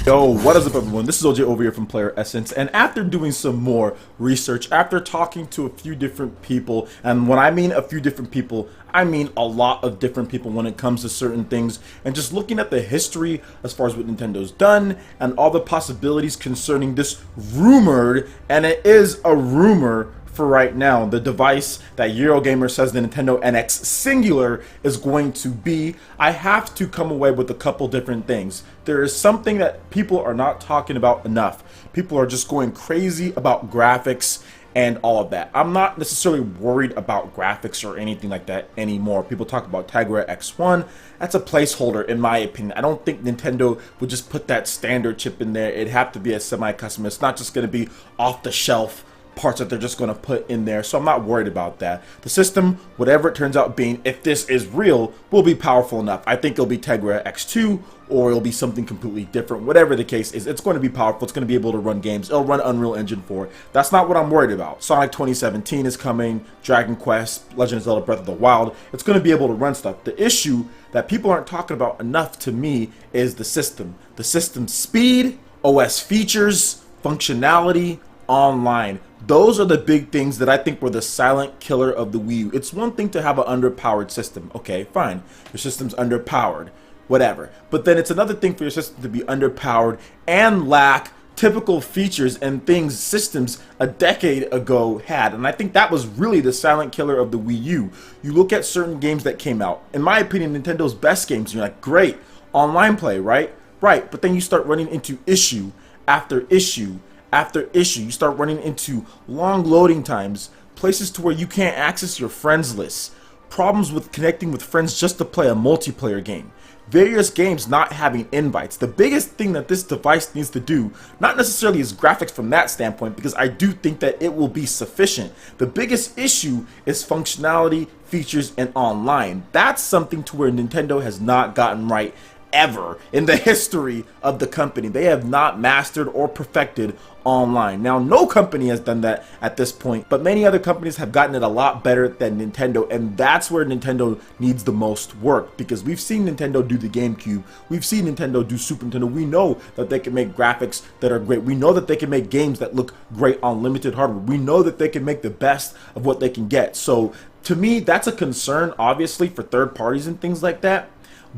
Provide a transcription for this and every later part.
Yo, what is up everyone? This is OJ over here from PlayerEssence, and after doing some more research, after talking to a few different people, and when I mean a few different people, I mean a lot of different people when it comes to certain things, and just looking at the history as far as what Nintendo's done, and all the possibilities concerning this rumored, and it is a rumor for right now, the device that Eurogamer says the Nintendo NX Singular is going to be, I have to come away with a couple different things. There is something that people are not talking about enough. People are just going crazy about graphics and all of that. I'm not necessarily worried about graphics or anything like that anymore. People talk about Tegra X1. That's a placeholder in my opinion. I don't think Nintendo would just put that standard chip in there. It'd have to be a semi-custom. It's not just going to be off the shelf parts that they're just going to put in there, so I'm not worried about that. The system, whatever it turns out being, if this is real, will be powerful enough. I think it'll be Tegra X2 or it'll be something completely different. Whatever the case is, it's going to be powerful. It's going to be able to run games. It'll run Unreal Engine 4. That's not what I'm worried about. Sonic 2017 is coming, Dragon Quest, Legend of Zelda Breath of the Wild. It's going to be able to run stuff. The issue that people aren't talking about enough to me is the system. The system speed, OS features, functionality, online. Those are the big things that I think were the silent killer of the Wii U. It's one thing to have an underpowered system. Okay, fine. Your system's underpowered. Whatever. But then it's another thing for your system to be underpowered and lack typical features and things systems a decade ago had. And I think that was really the silent killer of the Wii U. You look at certain games that came out. In my opinion, Nintendo's best games, and you're like, great, online play, right? Right. But then you start running into issue after issue after issue. You start running into long loading times, places to where you can't access your friends list, problems with connecting with friends just to play a multiplayer game, various games not having invites. The biggest thing that this device needs to do, not necessarily is graphics from that standpoint, because I do think that it will be sufficient. The biggest issue is functionality, features, and online. That's something to where Nintendo has not gotten right ever in the history of the company. They have not mastered or perfected online. Now, no company has done that at this point, but many other companies have gotten it a lot better than Nintendo, and that's where Nintendo needs the most work, because we've seen Nintendo do the GameCube, we've seen Nintendo do Super Nintendo. We know that they can make graphics that are great. We know that they can make games that look great on limited hardware. We know that they can make the best of what they can get. So to me, that's a concern, obviously, for third parties and things like that.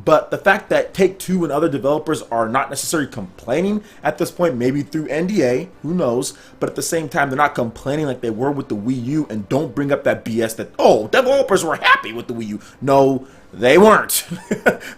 But the fact that Take-Two and other developers are not necessarily complaining at this point, maybe through NDA, who knows, but at the same time, they're not complaining like they were with the Wii U, and don't bring up that BS that, oh, developers were happy with the Wii U. No, they weren't.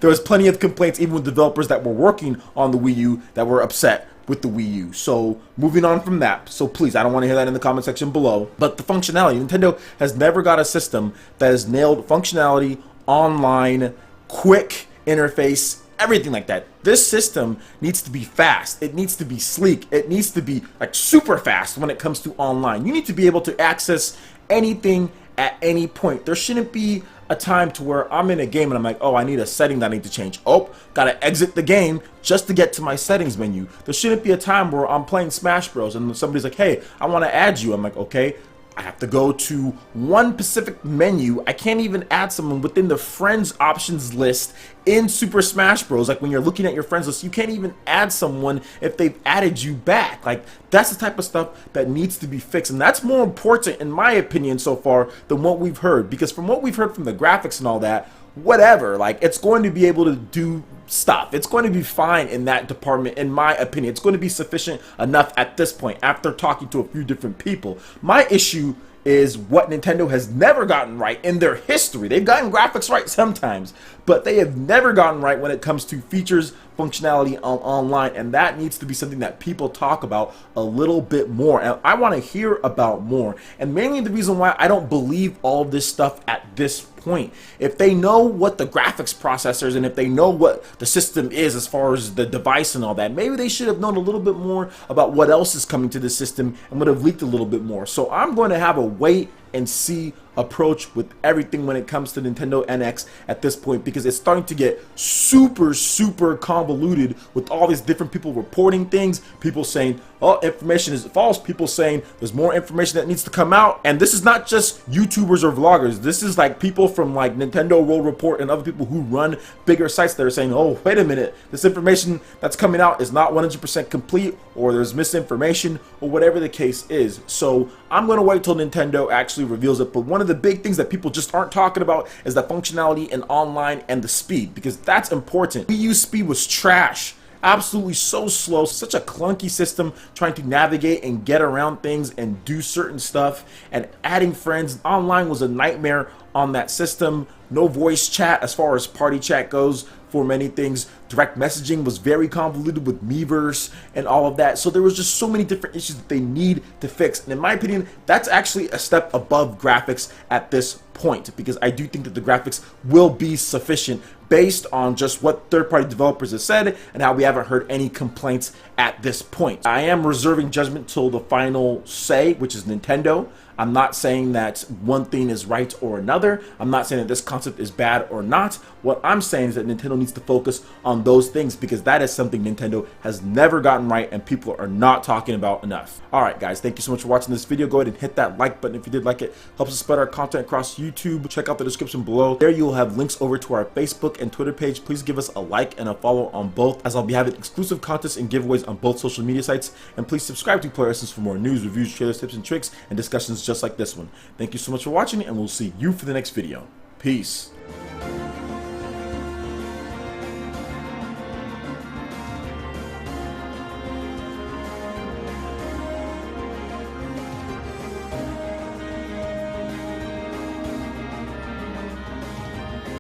There was plenty of complaints, even with developers that were working on the Wii U, that were upset with the Wii U. So moving on from that, so please, I don't want to hear that in the comment section below, but the functionality, Nintendo has never got a system that has nailed functionality, online, quick interface, everything like that. This system needs to be fast. It needs to be sleek. It needs to be like super fast when it comes to online. You need to be able to access anything at any point. There shouldn't be a time to where I'm in a game and I'm like, oh, I need a setting that I need to change. Oh, gotta exit the game just to get to my settings menu. There shouldn't be a time where I'm playing Smash Bros. And somebody's like, hey, I want to add you. I'm like, okay. I have to go to one specific menu. I can't even add someone within the friends options list in Super Smash Bros. Like when you're looking at your friends list, you can't even add someone if they've added you back. Like that's the type of stuff that needs to be fixed. And that's more important in my opinion so far than what we've heard. Because from what we've heard from the graphics and all that, whatever, like it's going to be able to do stuff. It's going to be fine in that department, in my opinion. It's going to be sufficient enough at this point after talking to a few different people. My issue is what Nintendo has never gotten right in their history. They've gotten graphics right sometimes, but they have never gotten right when it comes to features, functionality online, and that needs to be something that people talk about a little bit more, and I want to hear about more. And mainly the reason why I don't believe all this stuff at this point, if they know what the graphics processors and if they know what the system is as far as the device and all that, maybe they should have known a little bit more about what else is coming to the system and would have leaked a little bit more. So I'm going to have a wait and see approach with everything when it comes to Nintendo NX at this point, because it's starting to get super convoluted with all these different people reporting things, people saying, oh, information is false, people saying there's more information that needs to come out. And this is not just YouTubers or vloggers, this is like people from like Nintendo World Report and other people who run bigger sites that are saying, oh, wait a minute, this information that's coming out is not 100% complete, or there's misinformation, or whatever the case is. So I'm going to wait till Nintendo actually reveals it. But one of the big things that people just aren't talking about is the functionality and online and the speed, because that's important. Wii U speed was trash. Absolutely so slow, such a clunky system trying to navigate and get around things and do certain stuff, and adding friends online was a nightmare on that system. No voice chat as far as party chat goes for many things. Direct messaging was very convoluted with Miiverse and all of that. So there was just so many different issues that they need to fix. And in my opinion, that's actually a step above graphics at this point, because I do think that the graphics will be sufficient based on just what third-party developers have said and how we haven't heard any complaints at this point. I am reserving judgment till the final say, which is Nintendo. I'm not saying that one thing is right or another. I'm not saying that this concept is bad or not. What I'm saying is that Nintendo needs to focus on those things, because that is something Nintendo has never gotten right and people are not talking about enough. Alright guys, thank you so much for watching this video. Go ahead and hit that like button if you did like it. Helps us spread our content across YouTube. Check out the description below. There you'll have links over to our Facebook and Twitter page. Please give us a like and a follow on both, as I'll be having exclusive contests and giveaways on both social media sites. And please subscribe to PlayerEssence for more news, reviews, trailers, tips and tricks, and discussions just like this one. Thank you so much for watching, and we'll see you for the next video. Peace.